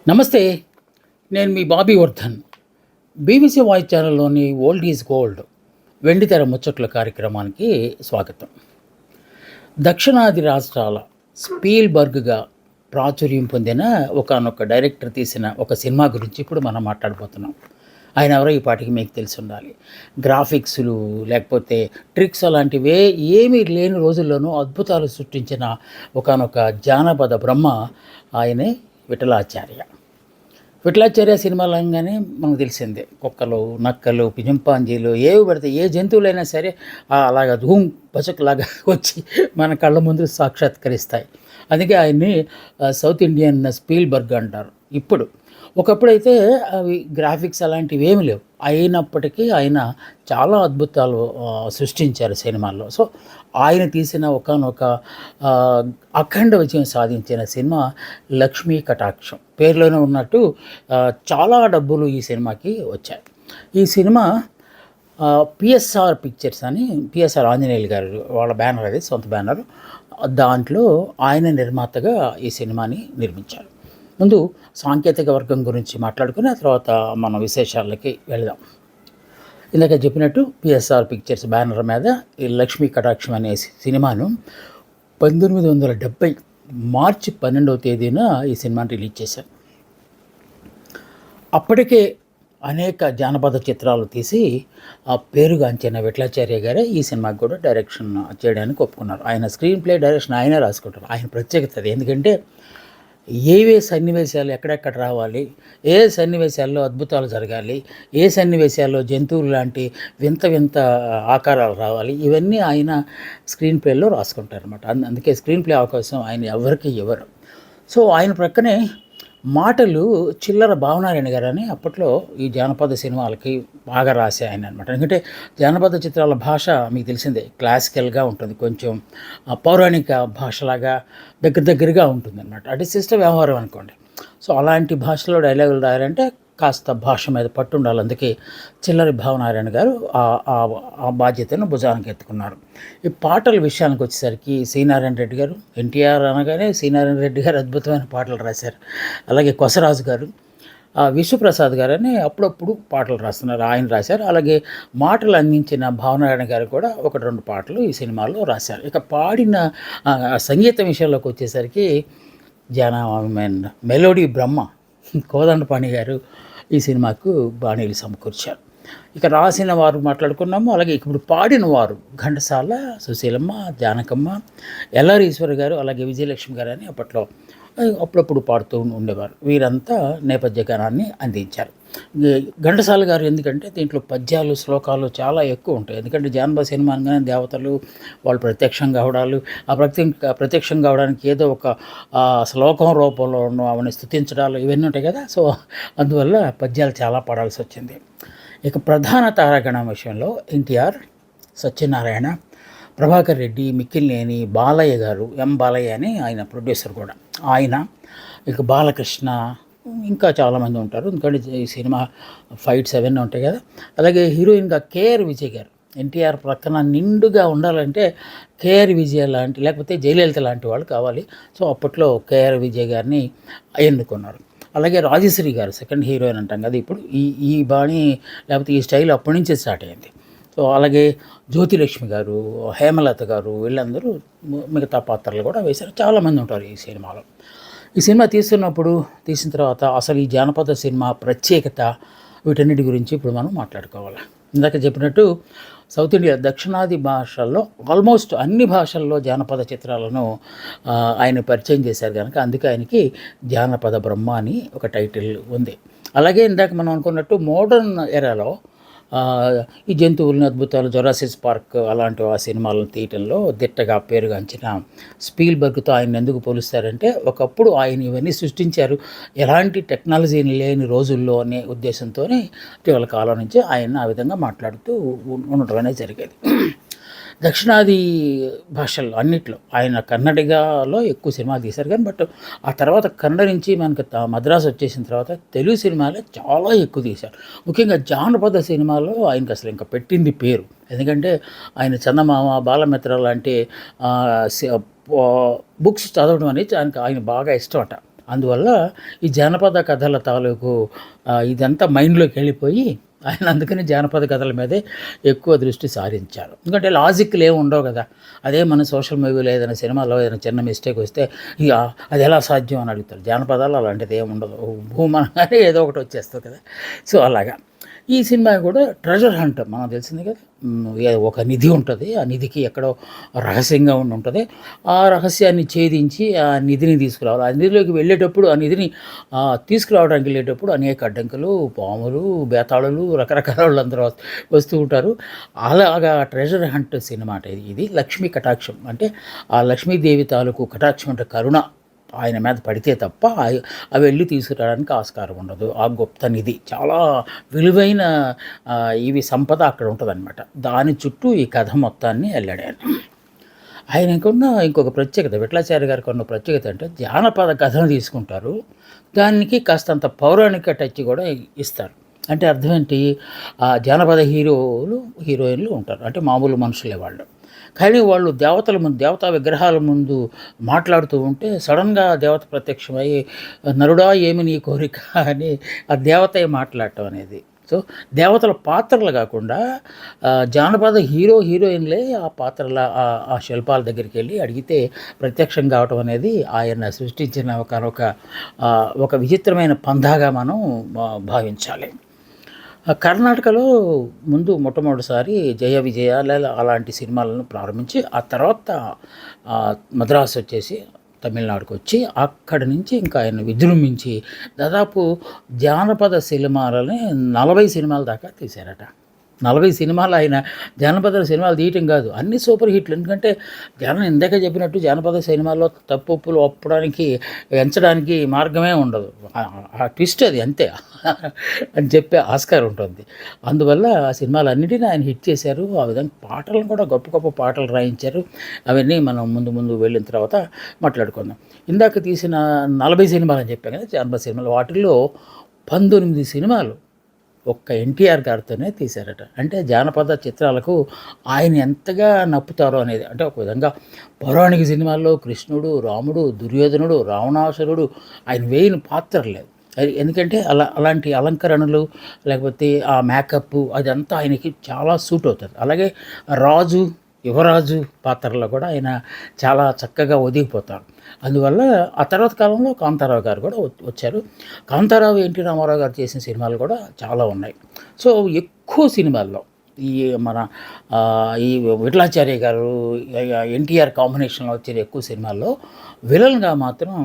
నమస్తే. నేను మీ బాబీ వర్ధన్. బీబీసీ వాయిస్ ఛానల్‌లోని 'ఓల్డ్ ఈజ్ గోల్డ్' వెండితెర ముచ్చట్ల కార్యక్రమానికి స్వాగతం. దక్షిణాది రాష్ట్రాల స్పీల్‌బర్గ్‌గా ప్రాచుర్యం పొందిన ఒకానొక డైరెక్టర్ తీసిన ఒక సినిమా గురించి ఇప్పుడు మనం మాట్లాడబోతున్నాం. ఆయన ఎవరో ఈ పాటికి మీకు తెలిసుండాలి. గ్రాఫిక్స్‌లు లేకపోతే ట్రిక్స్ అలాంటివే ఏమీ లేని రోజుల్లోనూ అద్భుతాలు సృష్టించిన ఒకానొక జానపద బ్రహ్మ ఆయనే విఠలాచార్య. విఠలాచార్య సినిమాలు అనగానే మనకు తెలిసిందే. కుక్కలు, నక్కలు, చింపాంజీలు ఏవి పడితే ఏ జంతువులైనా సరే అలాగా ధూమ్ పచక్‌లాగా వచ్చి మన కళ్ళ ముందు సాక్షాత్కరిస్తాయి. అందుకే ఆయన్ని సౌత్ ఇండియన్ స్పీల్‌బర్గ్ అంటారు. ఒకప్పుడైతే అవి గ్రాఫిక్స్ అలాంటివి ఏమి లేవు. అయినప్పటికీ ఆయన చాలా అద్భుతాలు సృష్టించారు సినిమాల్లో. సో ఆయన తీసిన ఒకానొక అఖండ విజయం సాధించిన సినిమా 'లక్ష్మీ కటాక్షం'. పేరులోనే ఉన్నట్టు చాలా డబ్బులు ఈ సినిమాకి వచ్చాయి. ఈ సినిమా పిఎస్ఆర్ పిక్చర్స్ అని, పిఎస్ఆర్ ఆంజనేయులు గారు వాళ్ళ బ్యానర్, అది సొంత బ్యానరు. దాంట్లో ఆయన నిర్మాతగా ఈ సినిమాని నిర్మించారు. ముందు సాంకేతిక వర్గం గురించి మాట్లాడుకుని ఆ తర్వాత మన విశేషాలకి వెళదాం. ఇందాక చెప్పినట్టు పిఎస్ఆర్ పిక్చర్స్ బ్యానర్ మీద ఈ 'లక్ష్మీ కటాక్షం' అనే సినిమాను 1970 మార్చి 12వ తేదీన ఈ సినిమాని రిలీజ్ చేశారు. అప్పటికే అనేక జానపద చిత్రాలు తీసి ఆ పేరుగాంచిన విఠలాచార్య గారే ఈ సినిమాకి కూడా డైరెక్షన్ చేయడానికి ఒప్పుకున్నారు. ఆయన స్క్రీన్ ప్లే, డైరెక్షన్ ఆయనే రాసుకుంటారు. ఆయన ప్రత్యేకత అది. ఎందుకంటే ఏవే సన్నివేశాలు ఎక్కడెక్కడ రావాలి, ఏ సన్నివేశాల్లో అద్భుతాలు జరగాలి, ఏ సన్నివేశాల్లో జంతువులు లాంటి వింత వింత ఆకారాలు రావాలి, ఇవన్నీ ఆయన స్క్రీన్ ప్లేలో రాసుకుంటారనమాట. అందుకే స్క్రీన్ ప్లే అవకాశం ఆయన ఎవరికి ఇవ్వరు. సో ఆయన ప్రక్కనే మాటలు చిల్లర భావనారాయణ గారు అని అప్పట్లో ఈ జానపద సినిమాలకి బాగా రాసే ఆయన అనమాట. ఎందుకంటే జానపద చిత్రాల భాష మీకు తెలిసిందే, క్లాసికల్గా ఉంటుంది, కొంచెం పౌరాణిక భాషలాగా దగ్గరగా ఉంటుందన్నమాట. అంటే సిస్టమ్ వ్యవహారం అనుకోండి. సో అలాంటి భాషలో డైలాగులు రాయాలంటే కాస్త భాష మీద పట్టు ఉండాలి. అందుకే చిల్లరి భావనారాయణ గారు ఆ బాధ్యతను భుజానికి ఎత్తుకున్నారు. ఈ పాటల విషయానికి వచ్చేసరికి సి.నారాయణ రెడ్డి గారు, ఎన్టీఆర్ అనగానే సి.నారాయణ రెడ్డి గారు అద్భుతమైన పాటలు రాశారు. అలాగే కొసరాజు గారు, విశ్వప్రసాద్ గారు అని అప్పుడప్పుడు పాటలు రాస్తున్నారు, ఆయన రాశారు. అలాగే మాటలు అందించిన భావనారాయణ గారు కూడా 1-2 పాటలు ఈ సినిమాలో రాశారు. ఇక పాడిన సంగీతం విషయంలోకి వచ్చేసరికి మెలోడీ బ్రహ్మ కోదండపాణి గారు ఈ సినిమాకు బాణీలు సమకూర్చారు. ఇక రాసిన వారు మాట్లాడుకున్నాము. అలాగే ఇప్పుడు పాడిన వారు ఘంటసాల, సుశీలమ్మ, జానకమ్మ, ఎల్ఆర్ ఈశ్వర్ గారు, అలాగే విజయలక్ష్మి గారు అని అప్పుడప్పుడు పాడుతూ ఉండేవారు. వీరంతా నేపథ్య గానాన్ని అందించారు. ఘంటసాల గారు ఎందుకంటే దీంట్లో పద్యాలు, శ్లోకాలు చాలా ఎక్కువ ఉంటాయి. ఎందుకంటే జానపద సినిమా అనగానే దేవతలు వాళ్ళు ప్రత్యక్షం కావడానికి ఏదో ఒక శ్లోకం రూపంలో అవన్నీ స్తుతించడాలు ఇవన్నీ ఉంటాయి కదా. సో అందువల్ల పద్యాలు చాలా పాడాల్సి వచ్చింది. ఇక ప్రధాన తారాగణం విషయంలో ఎన్టీఆర్, సత్యనారాయణ, ప్రభాకర్ రెడ్డి, మిక్కిలినేని, బాలయ్య గారు, బాలయ్య అని ఆయన ప్రొడ్యూసర్ కూడా ఆయన, ఇక బాలకృష్ణ, ఇంకా చాలామంది ఉంటారు. ఎందుకంటే ఈ సినిమా ఫైట్స్ అవన్నీ ఉంటాయి కదా. అలాగే హీరోయిన్గా కేఆర్ విజయ్ గారు. ఎన్టీఆర్ ప్రక్కన నిండుగా ఉండాలంటే కేఆర్ విజయ్ లాంటి, లేకపోతే జయలలిత లాంటి వాళ్ళు కావాలి. సో అప్పట్లో కేఆర్ విజయ్ గారిని ఎన్నుకున్నారు. అలాగే రాజశ్రీ గారు, సెకండ్ హీరోయిన్ అంటాం కదా ఇప్పుడు, ఈ బాణి లేకపోతే ఈ స్టైల్ అప్పటి నుంచే స్టార్ట్ అయింది. సో అలాగే జ్యోతిలక్ష్మి గారు, హేమలత గారు, వీళ్ళందరూ మిగతా పాత్రలు కూడా వేశారు. చాలామంది ఉంటారు ఈ సినిమాలో. ఈ సినిమా తీసిన తర్వాత అసలు ఈ జానపద సినిమా ప్రత్యేకత, వీటన్నిటి గురించి ఇప్పుడు మనం మాట్లాడుకోవాలి. ఇందాక చెప్పినట్టు సౌత్ ఇండియా దక్షిణాది భాషల్లో ఆల్మోస్ట్ అన్ని భాషల్లో జానపద చిత్రాలను ఆయన పరిచయం చేశారు కనుక అందుకే ఆయనకి జానపద బ్రహ్మ అని ఒక టైటిల్ ఉంది. అలాగే ఇందాక మనం అనుకున్నట్టు మోడర్న్ ఎరాలో ఈ జంతువులని అద్భుతాలు, జొరాసిస్ పార్క్ అలాంటి ఆ సినిమాలను తీయటంలో దిట్టగా పేరుగాంచిన స్పీల్బర్గ్తో ఆయన ఎందుకు పోలుస్తారంటే ఒకప్పుడు ఆయన ఇవన్నీ సృష్టించారు, ఎలాంటి టెక్నాలజీ లేని రోజుల్లో అనే ఉద్దేశంతోనే ఇటీవల కాలం నుంచి ఆయన ఆ విధంగా మాట్లాడుతూ ఉండటం అనేది జరిగేది. దక్షిణాది భాషల్లో అన్నిట్లో ఆయన కన్నడిగాలో ఎక్కువ సినిమాలు తీశారు. కానీ బట్ ఆ తర్వాత కన్నడ నుంచి మనకు మద్రాసు వచ్చేసిన తర్వాత తెలుగు సినిమాలే చాలా ఎక్కువ తీశారు. ముఖ్యంగా జానపద సినిమాలో ఆయనకు అసలు ఇంకా పెట్టింది పేరు. ఎందుకంటే ఆయన చందమామ, బాలమిత్ర లాంటి బుక్స్ చదవడం అనేది ఆయన బాగా ఇష్టం అట. అందువల్ల ఈ జానపద కథల తాలూకు ఇదంతా మైండ్లోకి వెళ్ళిపోయి ఆయన అందుకని జానపద కథల మీదే ఎక్కువ దృష్టి సారించారు. ఎందుకంటే లాజిక్లు ఏమి ఉండవు కదా. అదే మన సోషల్ మీడియాలో ఏదైనా సినిమాలో ఏదైనా చిన్న మిస్టేక్ వస్తే ఇక అది ఎలా సాధ్యం అని అడుగుతారు. జానపదాలు అలాంటిది ఏమి ఉండదు, భూమనగానే ఏదో ఒకటి వచ్చేస్తుంది కదా. సో అలాగా ఈ సినిమా కూడా ట్రెజర్ హంట్ మనకు తెలిసింది కదా. ఒక నిధి ఉంటుంది, ఆ నిధికి ఎక్కడో రహస్యంగా ఉంటుంది. ఆ రహస్యాన్ని ఛేదించి ఆ నిధిని తీసుకురావాలి. ఆ నిధిలోకి వెళ్ళేటప్పుడు ఆ నిధిని తీసుకురావడానికి వెళ్ళేటప్పుడు అనేక అడ్డంకులు, పాములు, బేతాళులు, రకరకాల వాళ్ళందరూ వస్తూ ఉంటారు. అలాగా ట్రెజర్ హంట్ సినిమా ఇది లక్ష్మీ కటాక్షం, అంటే ఆ లక్ష్మీదేవి తాలూకు కటాక్షం అంటే కరుణ ఆయన మీద పడితే తప్ప అవి వెళ్ళి తీసుకురావడానికి ఆస్కారం ఉండదు. ఆ గుప్త నిధి చాలా విలువైన ఇవి సంపద అక్కడ ఉంటుందన్నమాట. దాని చుట్టూ ఈ కథ మొత్తాన్ని వెళ్ళాడు ఆయన. ఆయనకున్న ఇంకొక ప్రత్యేకత, విఠలాచార్య గారికి ఉన్న ప్రత్యేకత అంటే జానపద కథను తీసుకుంటారు, దానికి కాస్తంత పౌరాణిక టచ్ కూడా ఇస్తారు. అంటే అర్థం ఏంటి, ఆ జానపద హీరోయిన్లు ఉంటారు, అంటే మామూలు మనుషులే వాళ్ళు. కానీ వాళ్ళు దేవతల ముందు, దేవతా విగ్రహాల ముందు మాట్లాడుతూ ఉంటే సడన్గా దేవత ప్రత్యక్షమై నరుడా ఏమి నీ కోరిక అని ఆ దేవత మాట్లాడటం అనేది. సో దేవతల పాత్రలు కాకుండా జానపద హీరోయిన్లే ఆ పాత్రల ఆ శిల్పాల దగ్గరికి వెళ్ళి అడిగితే ప్రత్యక్షం కావటం అనేది ఆయన సృష్టించిన ఒక విచిత్రమైన పంధాగా మనం భావించాలి. కర్ణాటకలో ముందు మొట్టమొదటిసారి జయ విజయ అలాంటి సినిమాలను ప్రారంభించి ఆ తర్వాత మద్రాసు వచ్చేసి తమిళనాడుకు వచ్చి అక్కడి నుంచి ఇంకా ఆయన విజృంభించి దాదాపు జానపద సినిమాలని 40 సినిమాల దాకా తీశారట. 40 సినిమాలు ఆయన జానపద సినిమాలు తీయటం కాదు, అన్ని సూపర్ హిట్లు. ఎందుకంటే ఇందాక చెప్పినట్టు జానపద సినిమాల్లో తప్పులు ఒప్పడానికి ఎంచడానికి మార్గమే ఉండదు, ఆ ట్విస్ట్ అది అంతే అని చెప్పే ఆస్కారం ఉంటుంది. అందువల్ల ఆ సినిమాలన్నిటినీ ఆయన హిట్ చేశారు. ఆ విధంగా పాటలను కూడా గొప్ప గొప్ప పాటలు రాయించారు. అవన్నీ మనం ముందు వెళ్ళిన తర్వాత మాట్లాడుకుందాం. ఇందాక తీసిన 40 సినిమాలు అని చెప్పాను కదా జానపద సినిమాలు, వాటిల్లో 19 సినిమాలు ఒక్క ఎన్టీఆర్ గారితోనే తీశారట. అంటే జానపద చిత్రాలకు ఆయన ఎంతగా నప్పుతారో అనేది. అంటే ఒక విధంగా పౌరాణిక సినిమాల్లో కృష్ణుడు, రాముడు, దుర్యోధనుడు, రావణాసురుడు ఆయన వేయని పాత్ర లేదు. ఎందుకంటే అలాంటి అలంకరణలు లేకపోతే ఆ మేకప్ అదంతా ఆయనకి చాలా సూట్ అవుతుంది. అలాగే రాజు, యువరాజు పాత్రలో కూడా ఆయన చాలా చక్కగా ఒదిగిపోతారు. అందువల్ల ఆ తర్వాత కాలంలో కాంతారావు గారు కూడా వచ్చారు. కాంతారావు, ఎన్టీ రామారావు గారు చేసిన సినిమాలు కూడా చాలా ఉన్నాయి. సో ఎక్కువ సినిమాల్లో ఈ మన ఈ విఠలాచార్య గారు, ఎన్టీఆర్ కాంబినేషన్లో వచ్చిన ఎక్కువ సినిమాల్లో విలన్గా మాత్రం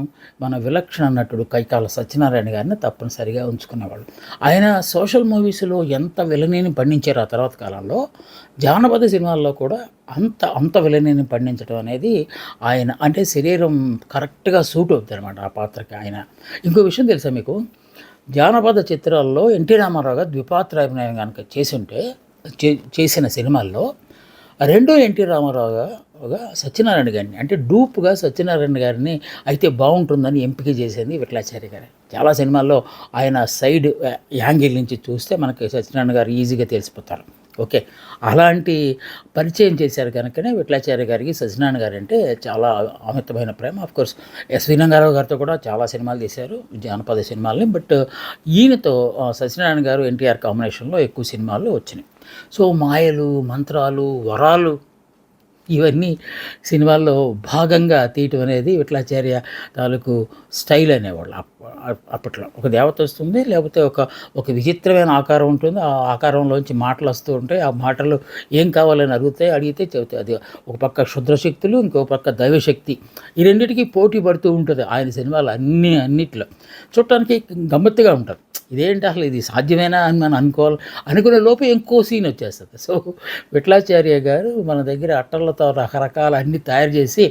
మన విలక్షణ నటుడు కైకాల సత్యనారాయణ గారిని తప్పనిసరిగా ఉంచుకునేవాళ్ళు. ఆయన సోషల్ మూవీస్లో ఎంత విలనీని పండించారు ఆ తర్వాత కాలంలో, జానపద సినిమాల్లో కూడా అంత విలనీని పండించడం అనేది ఆయన, అంటే శరీరం కరెక్ట్గా సూట్ అవుతుంది అనమాట ఆ పాత్రకి ఆయన. ఇంకో విషయం తెలుసా మీకు, జానపద చిత్రాల్లో ఎన్టీ రామారావు గారు ద్విపాత్రాభినయం కనుక చేసిన సినిమాల్లో రెండో ఎన్టీ రామారావుగా సత్యనారాయణ గారిని, అంటే డూప్గా సత్యనారాయణ గారిని అయితే బాగుంటుందని ఎంపిక చేసింది విఠలాచార్య గారు. చాలా సినిమాల్లో ఆయన సైడ్ యాంగిల్ నుంచి చూస్తే మనకి సత్యనారాయణ గారు ఈజీగా తెలిసిపోతారు. ఓకే, అలాంటి పరిచయం చేశారు కనుకనే విఠలాచార్య గారికి సత్యనారాయణ గారు అంటే చాలా అమితమైన ప్రేమ. ఆఫ్కోర్స్ ఎస్వి రంగారావు గారితో కూడా చాలా సినిమాలు తీశారు జానపద సినిమాలని. బట్ ఈయనతో సత్యనారాయణ గారు ఎన్టీఆర్ కాంబినేషన్లో ఎక్కువ సినిమాలు వచ్చినాయి. సో మాయలు, మంత్రాలు, వరాలు ఇవన్నీ సినిమాల్లో భాగంగా తీయటం అనేది విఠలాచార్య తాలూకు స్టైల్ అనేవాళ్ళు. అప్పట్లో ఒక దేవత వస్తుంది, లేకపోతే ఒక విచిత్రమైన ఆకారం ఉంటుంది, ఆ ఆకారంలోంచి మాటలు వస్తూ ఉంటాయి. ఆ మాటలు ఏం కావాలని అడిగితే చెబుతాయి. అది ఒక పక్క క్షుద్రశక్తులు, ఇంకో పక్క దైవశక్తి, ఈ రెండింటికి పోటీ పడుతూ ఉంటుంది ఆయన సినిమాలు అన్నిట్లో. చూడటానికి గమ్మత్తుగా ఉంటుంది. ఇదేంటి అసలు ఇది సాధ్యమేనా అని మనం అనుకునే లోపు ఇంకో సీన్ వచ్చేస్తుంది. సో విఠలాచార్య గారు మన దగ్గర అట్టలతో రకరకాల అన్నీ తయారు చేసి,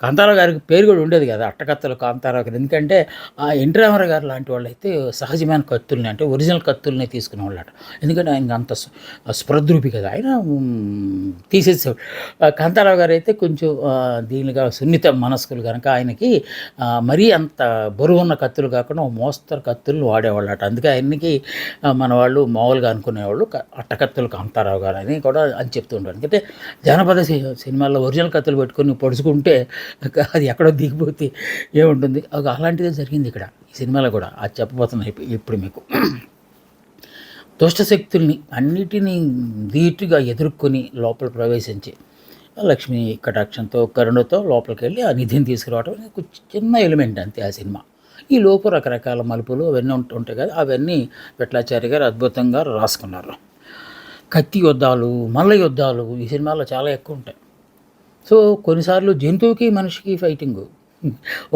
కాంతారావు గారికి పేరు కూడా ఉండేది కదా అట్టకత్తలు కాంతారావు గారు. ఎందుకంటే ఆ ఎన్టీ రామారావు గారు లాంటి వాళ్ళు అయితే సహజమైన కత్తుల్ని, అంటే ఒరిజినల్ కత్తుల్ని తీసుకునేవాళ్ళట. ఎందుకంటే ఆయనకి అంత స్పృద్రూపి కదా, ఆయన తీసేసేవాడు. కాంతారావు గారు అయితే కొంచెం దీనిగా సున్నిత మనస్కులు కనుక ఆయనకి మరీ అంత బరువున్న కత్తులు కాకుండా మోస్తరు కత్తులు వాడేవాళ్ళట. అందుకే ఆయనకి మన వాళ్ళు మామూలుగా అనుకునేవాళ్ళు అట్టకత్తులు కాంతారావు గారు అని కూడా అని చెప్తూ ఉంటారు. ఎందుకంటే జానపద సినిమాల్లో ఒరిజినల్ కత్తులు పెట్టుకొని పొడుచుకుంటే అది ఎక్కడో దిగిపోతే ఏముంటుంది, అలాంటిదే జరిగింది ఇక్కడ ఈ సినిమాలో కూడా. అది చెప్పబోతున్నా ఇప్పుడు మీకు. దుష్టశక్తుల్ని అన్నిటినీ ధీటుగా ఎదుర్కొని లోపల ప్రవేశించి లక్ష్మీ కటాక్షంతో కరుణతో లోపలికి వెళ్ళి ఆ నిధిని తీసుకురావడం ఒక చిన్న ఎలిమెంట్ అంతే ఆ సినిమా. ఈ లోపు రకరకాల మలుపులు అవన్నీ ఉంటాయి కదా, అవన్నీ విఠలాచార్య గారు అద్భుతంగా రాసుకున్నారు. కత్తి యుద్ధాలు, మల్ల యుద్ధాలు ఈ సినిమాలో చాలా ఎక్కువ ఉంటాయి. సో కొన్నిసార్లు జంతువుకి మనిషికి ఫైటింగు,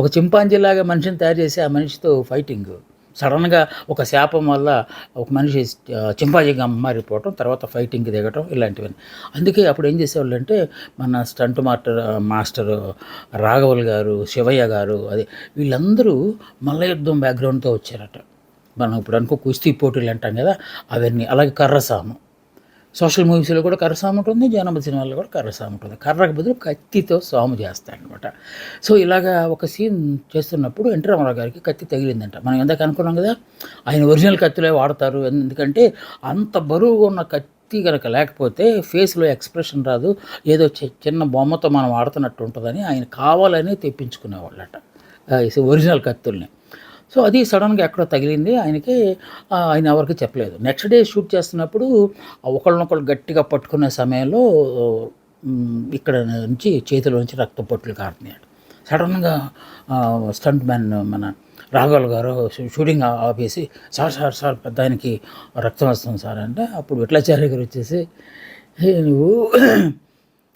ఒక చింపాంజీలాగా మనిషిని తయారు చేసి ఆ మనిషితో ఫైటింగు, సడన్గా ఒక శాపం వల్ల ఒక మనిషి చింపాంజీగా మారిపోవటం, తర్వాత ఫైటింగ్కి దిగటం, ఇలాంటివన్నీ. అందుకే అప్పుడు ఏం చేసేవాళ్ళు అంటే మన స్టంట్ మాస్టర్ రాఘవల్ గారు, శివయ్య గారు, అదే వీళ్ళందరూ మల్ల యుద్ధం బ్యాక్గ్రౌండ్తో వచ్చారట. మనం ఇప్పుడు అనుకో కుస్తీ పోటీలు అంటాం కదా అవన్నీ. అలాగే కర్రసాము, సోషల్ మూవీస్లో కూడా కర్రసాము ఉంటుంది, జానపద సినిమాల్లో కూడా కర్రసాము ఉంటుంది. కర్రకు బదులు కత్తితో సాము చేస్తారనమాట. సో ఇలాగా ఒక సీన్ చేస్తున్నప్పుడు ఎన్టీ రామారావు గారికి కత్తి తగిలిందంట. మనం ఎందాక అనుకున్నాం కదా ఆయన ఒరిజినల్ కత్తిలే వాడతారు, ఎందుకంటే అంత బరువుగా ఉన్న కత్తి కనుక లేకపోతే ఫేస్లో ఎక్స్ప్రెషన్ రాదు, ఏదో చిన్న బొమ్మతో మనం ఆడుతున్నట్టు ఉంటుందని ఆయన కావాలని తెప్పించుకునేవాళ్ళట ఒరిజినల్ కత్తుల్ని. సో అది సడన్గా ఎక్కడో తగిలింది ఆయనకి, ఆయన ఎవరికి చెప్పలేదు. నెక్స్ట్ డే షూట్ చేస్తున్నప్పుడు ఒకళ్ళనొకళ్ళు గట్టిగా పట్టుకునే సమయంలో ఇక్కడ నుంచి చేతిలో నుంచి రక్త పొట్లు కారుతున్నాడు. సడన్గా స్టంట్ మ్యాన్ మన రాఘవల్ గారు షూటింగ్ ఆపేసి సార్ పెద్ద ఆయనకి రక్తం వస్తుంది సార్ అంటే, అప్పుడు విఠలాచార్య గారు వచ్చేసి నువ్వు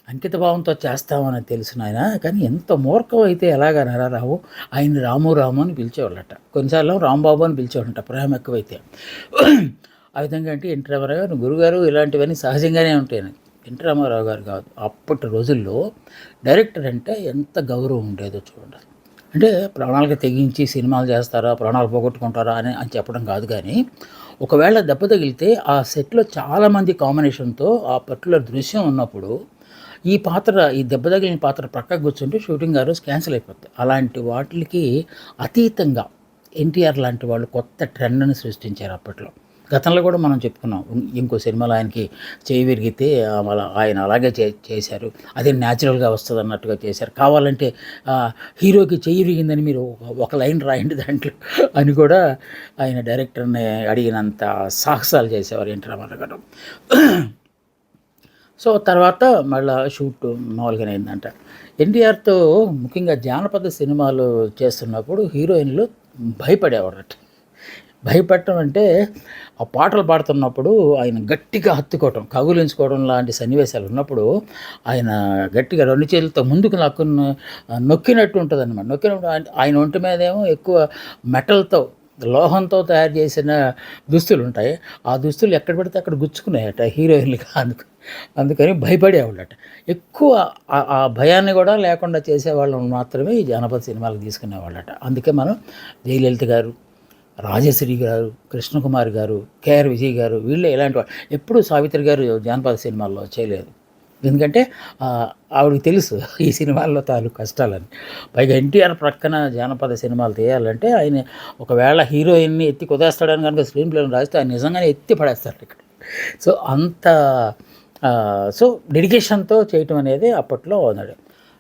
అంకిత భావంతో చేస్తామని తెలిసిన ఆయన, కానీ ఎంత మూర్ఖం అయితే ఎలాగా నరారావు, ఆయన రాము అని పిలిచేవాళ్ళట. కొన్నిసార్లు రాంబాబు అని పిలిచేవాళ్ళట ప్రేమ ఎక్కువైతే. ఆ విధంగా అంటే ఎన్టీ రామారావు గారు గురుగారు ఇలాంటివన్నీ సహజంగానే ఉంటాయి. ఎన్టీ రామారావు గారు కాదు, అప్పటి రోజుల్లో డైరెక్టర్ అంటే ఎంత గౌరవం ఉండేదో చూడండి. అంటే ప్రాణాలకు తెగించి సినిమాలు చేస్తారా, ప్రాణాలు పోగొట్టుకుంటారా అని చెప్పడం కాదు, కానీ ఒకవేళ దెబ్బ తగిలితే ఆ సెట్లో చాలామంది కాంబినేషన్తో ఆ పర్టికులర్ దృశ్యం ఉన్నప్పుడు ఈ దెబ్బ తగిలిన పాత్ర పక్కకు కూర్చుంటే షూటింగ్ ఆ రోజు క్యాన్సిల్ అయిపోతుంది. అలాంటి వాటికి అతీతంగా ఎన్టీఆర్ లాంటి వాళ్ళు కొత్త ట్రెండ్ని సృష్టించారు అప్పట్లో. గతంలో కూడా మనం చెప్పుకున్నాం, ఇంకో సినిమాలో ఆయనకి చేయి విరిగితే ఆయన అలాగే చేశారు, అదే న్యాచురల్గా వస్తుంది అన్నట్టుగా చేశారు. కావాలంటే హీరోకి చేయి విరిగిందని మీరు ఒక లైన్ రాయండి దాంట్లో అని కూడా ఆయన డైరెక్టర్ని అడిగినంత సాహసాలు చేసేవారు ఎన్టీ రామారావు గారు. సో తర్వాత మళ్ళీ షూట్ మామూలుగానే అయిందంట. ఎన్టీఆర్తో ముఖ్యంగా జానపద సినిమాలు చేస్తున్నప్పుడు హీరోయిన్లు భయపడేవారట. భయపడటం అంటే ఆ పాటలు పాడుతున్నప్పుడు ఆయన గట్టిగా హత్తుకోవటం, కగులించుకోవడం లాంటి సన్నివేశాలు ఉన్నప్పుడు ఆయన గట్టిగా రెండు చేతులతో ముందుకు నొక్కినట్టు ఉంటుంది అనమాట. నొక్కినప్పుడు ఆయన ఒంటి మీదేమో ఎక్కువ మెటల్తో లోహంతో తయారు చేసిన దుస్తులు ఉంటాయి. ఆ దుస్తులు ఎక్కడ పడితే అక్కడ గుచ్చుకున్నాయట హీరోయిన్లుగా. అందుకని భయపడేవాళ్ళట. ఎక్కువ ఆ భయాన్ని కూడా లేకుండా చేసేవాళ్ళని మాత్రమే ఈ జానపద సినిమాలకు తీసుకునేవాళ్ళట. అందుకే మనం జయలలిత గారు, రాజశ్రీ గారు, కృష్ణకుమార్ గారు, కేఆర్ విజయ్ గారు వీళ్ళే ఇలాంటి వాళ్ళు. ఎప్పుడూ సావిత్రి గారు జానపద సినిమాల్లో చేయలేదు, ఎందుకంటే ఆవిడకి తెలుసు ఈ సినిమాల్లో తాలూకు కష్టాలని. పైగా ఎన్టీఆర్ ప్రక్కన జానపద సినిమాలు తీయాలంటే ఆయన ఒకవేళ హీరోయిన్ని ఎత్తి కుదేస్తాడని కనుక స్క్రీన్ ప్లేని రాస్తే ఆయన నిజంగానే ఎత్తి పడేస్తాడు ఇక్కడ. సో అంత డెడికేషన్తో చేయటం అనేది అప్పట్లో ఉన్నాడు.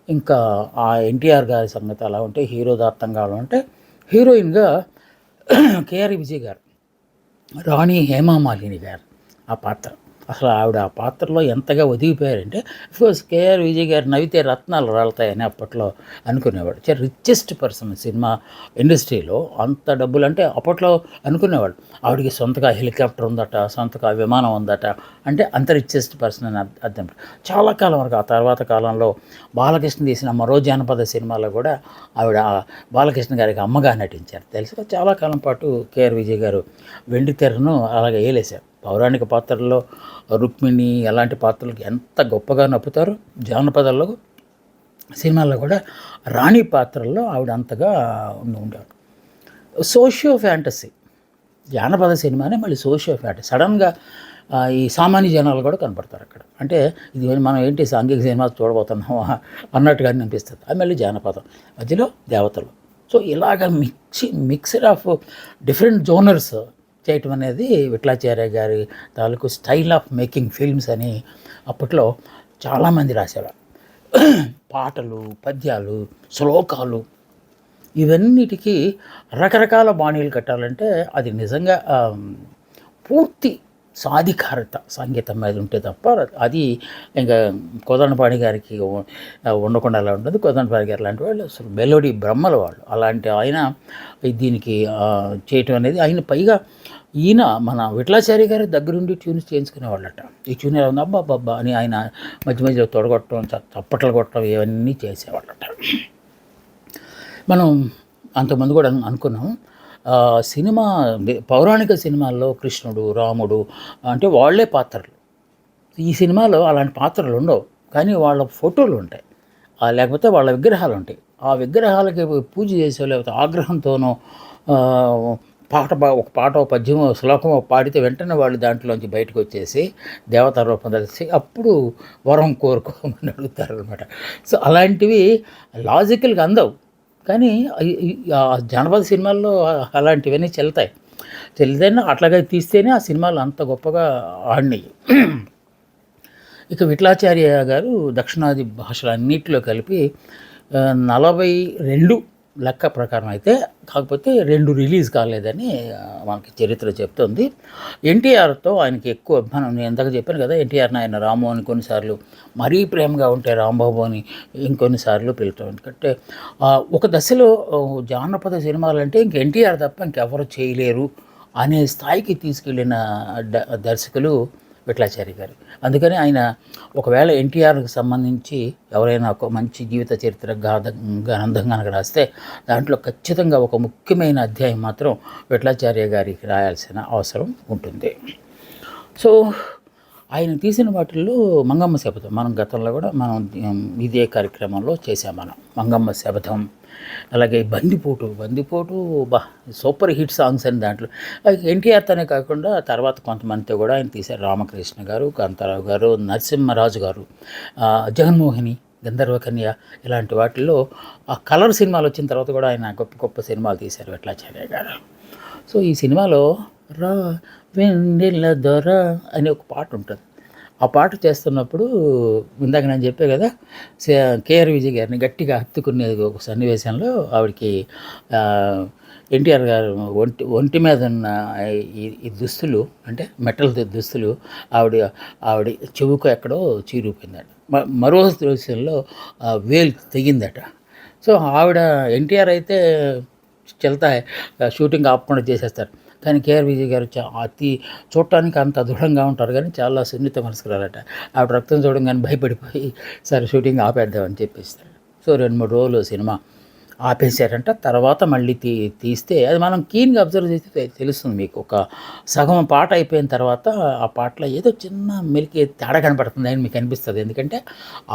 ఇంకా ఆ ఎన్టీఆర్ గారి సంగతి అలా ఉంటే, హీరో దార్థంగా ఉంటే, హీరోయిన్గా కేఆర్ విజయ్ గారు, రాణి హేమామాలిని గారు ఆ పాత్ర. అసలు ఆవిడ ఆ పాత్రలో ఎంతగా ఒదిగిపోయారంటే, అఫ్కోర్స్ కేఆర్ విజయ్ గారు నవ్వితే రత్నాలు రాలుతాయని అప్పట్లో అనుకునేవాడు. చాలా రిచెస్ట్ పర్సన్ సినిమా ఇండస్ట్రీలో. అంత డబ్బులు అంటే అప్పట్లో అనుకునేవాడు. ఆవిడకి సొంతగా హెలికాప్టర్ ఉందట, సొంతగా విమానం ఉందట, అంటే అంత రిచెస్ట్ పర్సన్ అని అర్థం. చాలా కాలం వరకు ఆ తర్వాత కాలంలో బాలకృష్ణ తీసిన మరో జానపద సినిమాలో కూడా ఆవిడ బాలకృష్ణ గారికి అమ్మగా నటించారు తెలుసు. చాలా కాలం పాటు కేఆర్ విజయ్ గారు వెండి తెరను అలాగే ఏలేశారు. పౌరాణిక పాత్రల్లో రుక్మిణి అలాంటి పాత్రలకు ఎంత గొప్పగా నప్పుతారు. జానపదాల్లో సినిమాల్లో కూడా రాణి పాత్రల్లో ఆవిడ అంతగా ఉండేవారు. సోషియో ఫ్యాంటసీ జానపద సినిమానే మళ్ళీ సోషియో ఫ్యాంటసీ. సడన్గా ఈ సామాన్య జనాలు కూడా కనపడతారు అక్కడ. అంటే ఇది మనం ఏంటి సాంఘిక సినిమా చూడబోతున్నాం అన్నట్టుగా అనిపిస్తుంది. అది మళ్ళీ జానపదం, మధ్యలో దేవతలు. సో ఇలాగ మిక్సర్ ఆఫ్ డిఫరెంట్ జోనర్స్ చేయటం అనేది విఠలాచార్య గారి తాలూకు స్టైల్ ఆఫ్ మేకింగ్ ఫిల్మ్స్ అని అప్పట్లో చాలామంది రాసేవారు. పాటలు, పద్యాలు, శ్లోకాలు ఇవన్నిటికీ రకరకాల బాణీలు కట్టాలంటే అది నిజంగా పూర్తి సాధికారత సంగీతం మీద ఉంటే తప్ప అది ఇంకా కోదండపాణి గారికి ఉండకుండా అలా ఉంటుంది. కోదండపాణి గారు లాంటి వాళ్ళు అసలు మెలోడీ బ్రహ్మల వాళ్ళు. అలాంటి ఆయన దీనికి చేయటం అనేది ఆయన పైగా ఈయన మన విఠలాచార్య గారి దగ్గరుండి ట్యూన్స్ చేయించుకునేవాళ్ళట. ఈ ట్యూన్ ఎలా ఉంది అబ్బా అని ఆయన మధ్య మధ్యలో తొడగొట్టడం, చప్పట్లు కొట్టడం ఇవన్నీ చేసేవాళ్ళట. మనం అంతకుముందు కూడా అనుకున్నాం సినిమా పౌరాణిక సినిమాల్లో కృష్ణుడు, రాముడు అంటే వాళ్ళే పాత్రలు. ఈ సినిమాలో అలాంటి పాత్రలు ఉండవు, కానీ వాళ్ళ ఫోటోలు ఉంటాయి, లేకపోతే వాళ్ళ విగ్రహాలు ఉంటాయి. ఆ విగ్రహాలకి పూజ చేసో లేకపోతే ఆగ్రహంతోనో ఒక పాట పద్యమో శ్లోకమో పాడితే వెంటనే వాళ్ళు దాంట్లోంచి బయటకు వచ్చేసి దేవతా రూపం తెలిసి అప్పుడు వరం కోరుకోమని అడుగుతారు అనమాట. సో అలాంటివి లాజికల్గా అందవు, కానీ జానపద సినిమాల్లో అలాంటివన్నీ చెల్లుతాయినా అట్లాగే తీస్తేనే ఆ సినిమాలు అంత గొప్పగా ఆడినాయి. ఇక విఠలాచార్య గారు దక్షిణాది భాషలన్నిటిలో కలిపి 42 లెక్క ప్రకారం అయితే, కాకపోతే 2 రిలీజ్ కాలేదని మనకి చరిత్ర చెప్తుంది. ఎన్టీఆర్తో ఆయనకి ఎక్కువ అభిమానం. నేను ఇందాక చెప్పాను కదా, ఎన్టీఆర్ని ఆయన రాము అని కొన్నిసార్లు, మరీ ప్రేమగా ఉంటే రాంబాబు అని ఇంకొన్నిసార్లు పిలుస్తాం. ఎందుకంటే ఒక దశలో జానపద సినిమాలంటే ఇంక ఎన్టీఆర్ తప్ప ఇంకెవరు చేయలేరు అనే స్థాయికి తీసుకెళ్ళిన దర్శకులు విఠలాచార్య గారు. అందుకని ఆయన ఒకవేళ ఎన్టీఆర్కి సంబంధించి ఎవరైనా ఒక మంచి జీవిత చరిత్ర గ్రంథం కనుక రాస్తే దాంట్లో ఖచ్చితంగా ఒక ముఖ్యమైన అధ్యాయం మాత్రం విఠలాచార్య గారికి రాయాల్సిన అవసరం ఉంటుంది. సో ఆయన తీసిన వాటిల్లో మంగమ్మ శపథం, మనం గతంలో కూడా మనం ఇదే కార్యక్రమంలో చేసాం. మనం మంగమ్మ శపథం, అలాగే బందిపోటు సూపర్ హిట్ సాంగ్స్ అని దాంట్లో ఎన్టీఆర్తోనే కాకుండా తర్వాత కొంతమందితో కూడా ఆయన తీశారు. రామకృష్ణ గారు, కాంతారావు గారు, నరసింహరాజు గారు, జగన్మోహిని, గంధర్వకన్య ఇలాంటి వాటిల్లో ఆ కలర్ సినిమాలు వచ్చిన తర్వాత కూడా ఆయన గొప్ప గొప్ప సినిమాలు తీశారు విఠలాచార్య గారు. సో ఈ సినిమాలో రా వెన్నెల దొర అనే ఒక పాట ఉంటుంది. ఆ పాట చేస్తున్నప్పుడు ఇందాక నేను చెప్పే కదా, కేఆర్ విజయ్ గారిని గట్టిగా హత్తుకునేది ఒక సన్నివేశంలో ఆవిడకి ఎన్టీఆర్ గారు ఒంటి మీద ఉన్న ఈ దుస్తులు అంటే మెటల్ దుస్తులు ఆవిడ చెవుకు ఎక్కడో చీరిపోయిందట. మరో దృశ్యంలో వేలు తెగిందట. సో ఆవిడ ఎన్టీఆర్ అయితే చెల్తా షూటింగ్ ఆపకుండా చేసేస్తారు, కానీ కేఆర్ విజయ్ గారు అతి చూడటానికి అంత దృఢంగా ఉంటారు, కానీ చాలా సున్నిత మనసుకురాలట. ఆవిడ రక్తం చూడంగానే భయపడిపోయి సరే షూటింగ్ ఆపేద్దామని చెప్పేస్తారు. సో 2-3 రోజులు సినిమా ఆపేశారంట. తర్వాత మళ్ళీ తీస్తే అది మనం కీన్గా అబ్జర్వ్ చేస్తే తెలుస్తుంది మీకు. ఒక సగం పాట అయిపోయిన తర్వాత ఆ పాటలో ఏదో చిన్న మెలికి తేడా కనపడుతుంది అని మీకు అనిపిస్తుంది, ఎందుకంటే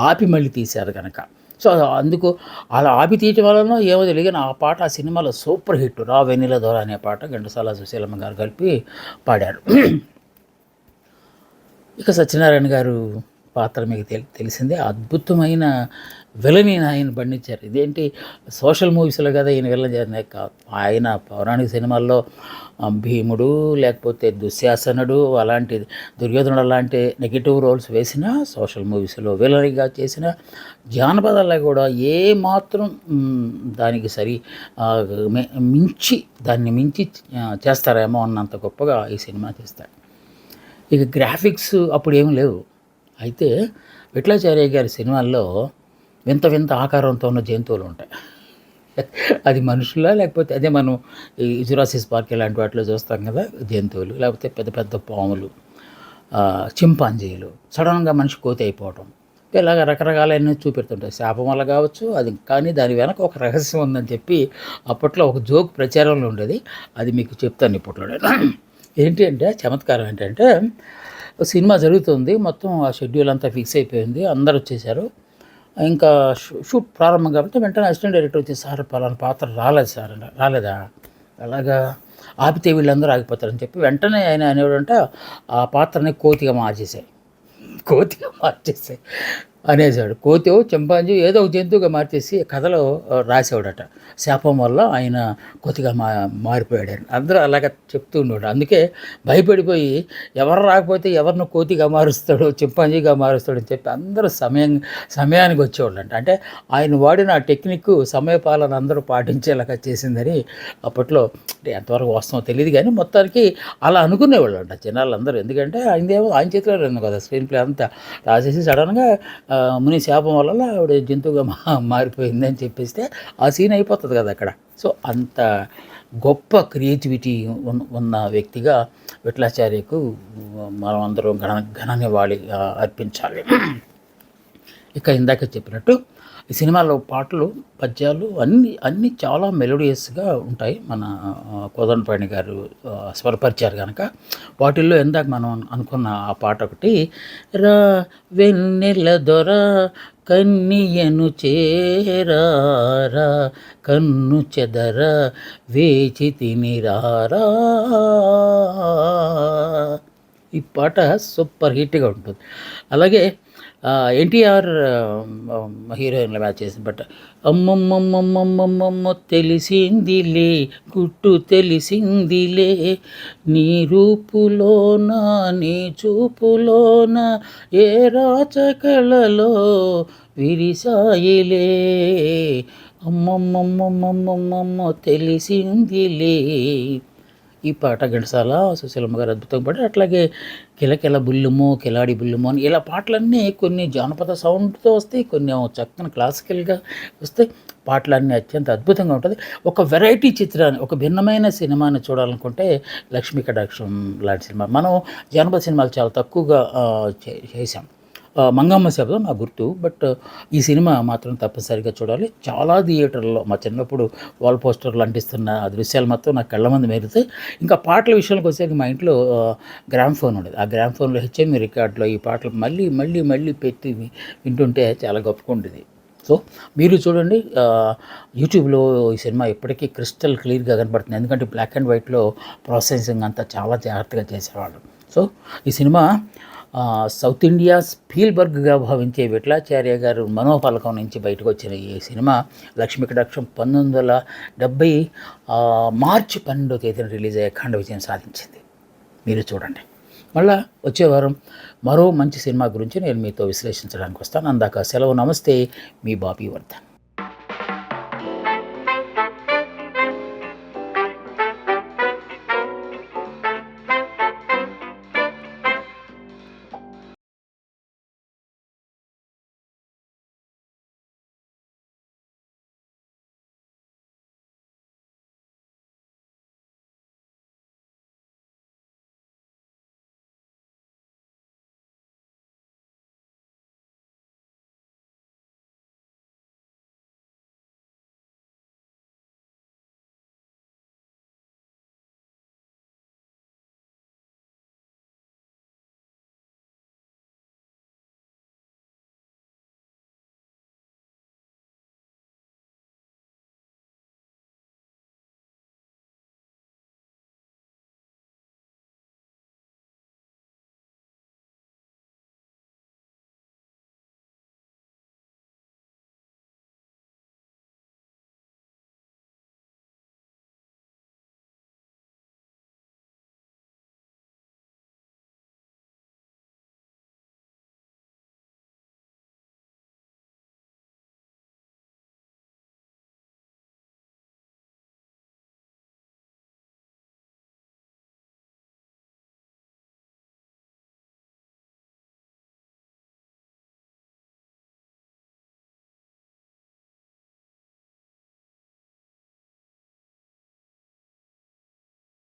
ఆపి మళ్ళీ తీశారు కనుక. సో అందుకు అలా ఆపి తీయటం వలన ఏమో తెలియదు, ఆ పాట ఆ సినిమాలో సూపర్ హిట్. రా వెన్నెల దొర అనే పాట ఘంటసాల సుశీలమ్మ గారు కలిపి పాడారు. ఇక సత్యనారాయణ గారు పాత్ర మీకు తెలిసిందే. అద్భుతమైన విలని ఆయన పండించారు. ఇదేంటి సోషల్ మూవీస్లో కదా ఈయన విలన్ చేసిన కాదు, ఆయన పౌరాణిక సినిమాల్లో భీముడు లేకపోతే దుశ్శాసనుడు అలాంటి దుర్యోధనుడు అలాంటి నెగిటివ్ రోల్స్ వేసిన, సోషల్ మూవీస్లో విలనిగా చేసిన, జానపదాల్లో కూడా ఏ మాత్రం దానికి దాన్ని మించి చేస్తారేమో అన్నంత గొప్పగా ఈ సినిమా చేస్తాడు. ఇక గ్రాఫిక్స్ అప్పుడు ఏమి లేవు. అయితే విఠలాచార్య గారి సినిమాల్లో వింత వింత ఆకారంతో ఉన్న జంతువులు ఉంటాయి. అది మనుషులా లేకపోతే అదే మనం ఈ జురాసిస్ పార్క్ ఇలాంటి వాటిలో చూస్తాం కదా జంతువులు, లేకపోతే పెద్ద పెద్ద పాములు, చింపాంజీలు, సడన్గా మనిషి కోతి అయిపోవటం, ఇలాగ రకరకాలన్నీ చూపెడుతుంటాయి. శాపం వల్ల కావచ్చు అది, కానీ దాని వెనక ఒక రహస్యం ఉందని చెప్పి అప్పట్లో ఒక జోక్ ప్రచారంలో ఉండేది. అది మీకు చెప్తాను ఇప్పట్లో. ఏంటి అంటే చమత్కారం ఏంటంటే, సినిమా జరుగుతుంది, మొత్తం ఆ షెడ్యూల్ అంతా ఫిక్స్ అయిపోయింది, అందరూ వచ్చేసారు, ఇంకా షూట్ ప్రారంభం కాబట్టి వెంటనే అసిస్టెంట్ డైరెక్టర్ వచ్చి, సార్ పలానా పాత్ర రాలేదు సార్, రాలేదా, అలాగా ఆపితే వీళ్ళందరూ ఆగిపోతారని చెప్పి వెంటనే ఆయన అనేవాడంటే ఆ పాత్రని కోతిగా మార్చేసాయి. అనేసాడు. కోతో, చింపాంజీ ఏదో ఒక జంతువుగా మార్చేసి కథలో రాసేవాడట. శాపం వల్ల ఆయన కోతిగా మారిపోయాడని. అందరూ అలాగ చెప్తూ ఉండేవాడు. అందుకే భయపడిపోయి ఎవరు రాకపోతే ఎవరిని కోతిగా మారుస్తాడు, చింపాంజీగా మారుస్తాడని చెప్పి అందరూ సమయానికి వచ్చేవాళ్ళంట. అంటే ఆయన వాడిన ఆ టెక్నిక్ సమయపాలన అందరూ పాటించేలాగా చేసిందని అప్పట్లో, అంటే ఎంతవరకు వాస్తవం తెలియదు కానీ మొత్తానికి అలా అనుకునేవాళ్ళంట జనాలందరూ. ఎందుకంటే ఆయన చేతిలో ఉంది కదా స్క్రీన్ ప్లే అంతా. రాసేసి సడన్గా ముని శాపం వల్ల ఆవిడ జంతువుగా మారిపోయిందని చెప్పేస్తే ఆ సీన్ అయిపోతుంది కదా అక్కడ. సో అంత గొప్ప క్రియేటివిటీ ఉన్న వ్యక్తిగా విఠలాచార్యకు మనం అందరం ఘన నివాళి అర్పించాలి. ఇక ఇందాక చెప్పినట్టు ఈ సినిమాలో పాటలు, పద్యాలు అన్నీ చాలా మెలోడియస్గా ఉంటాయి. మన కోదండపాణి గారు స్వరపరిచారు కనుక. వాటిల్లో ఇందాక మనం అనుకున్న ఆ పాట ఒకటి, రా వెన్నెల దొర కన్నియను చేరారా కన్ను చెదర వేచి తినిరారా. ఈ పాట సూపర్ హిట్గా ఉంటుంది. అలాగే ఎన్టీఆర్ హీరోయిన్ల మ్యాచ్ చేసిన బట్ అమ్మమ్మమ్మమ్మమ్మమ్మ తెలిసిందిలే గుట్టు తెలిసిందిలే నీ రూపులోన నీ చూపులోన ఏ రాచకళలో విరిసాయిలే అమ్మమ్మమ్మమ్మమ్మమ్మ తెలిసిందిలే. ఈ పాట ఘంటసాల సుశీలమ్మ గారు అద్భుతంగా పాడారు. అట్లాగే కిలకిల బుల్లుమో కిలాడి బుల్లుమో అని ఇలా పాటలన్నీ కొన్ని జానపద సౌండ్తో వస్తాయి, కొన్ని చక్కని క్లాసికల్గా వస్తాయి. పాటలన్నీ అత్యంత అద్భుతంగా ఉంటుంది. ఒక వెరైటీ చిత్రాన్ని, ఒక భిన్నమైన సినిమాని చూడాలనుకుంటే లక్ష్మీ కటాక్షం లాంటి సినిమా. మనం జానపద సినిమాలు చాలా తక్కువగా చేసాం. మంగమ్మ శబ్దం నా గుర్తు, బట్ ఈ సినిమా మాత్రం తప్పనిసరిగా చూడాలి. చాలా థియేటర్లో మా చిన్నప్పుడు వాల్ పోస్టర్లు అంటిస్తున్న ఆ దృశ్యాలు మొత్తం నాకు కళ్ళ మంది మెరుతాయి. ఇంకా పాటల విషయానికి వచ్చేసరికి మా ఇంట్లో గ్రామ్ఫోన్ ఉండేది. ఆ గ్రామ్ఫోన్లో హెచ్ఎంఈ రికార్డులో ఈ పాటలు మళ్ళీ మళ్ళీ మళ్ళీ పెట్టి వింటుంటే చాలా గొప్పగా ఉండేది. సో మీరు చూడండి, యూట్యూబ్లో ఈ సినిమా ఇప్పటికీ క్రిస్టల్ క్లియర్గా కనపడుతుంది. ఎందుకంటే బ్లాక్ అండ్ వైట్లో ప్రాసెసింగ్ అంతా చాలా జాగ్రత్తగా చేసేవాళ్ళు. సో ఈ సినిమా సౌత్ ఇండియా స్పీల్బర్గ్గా భావించే విఠలాచార్య గారు మనోఫలకం నుంచి బయటకు వచ్చిన ఈ సినిమా లక్ష్మీ కటాక్షం 1970 మార్చి 12వ తేదీన రిలీజ్ అయ్యే అఖండ విజయం సాధించింది. మీరు చూడండి. మళ్ళా వచ్చే వారం మరో మంచి సినిమా గురించి నేను మీతో విశ్లేషించడానికి వస్తాను. అందాక సెలవు. నమస్తే, మీ బాబీ వర్ధన్.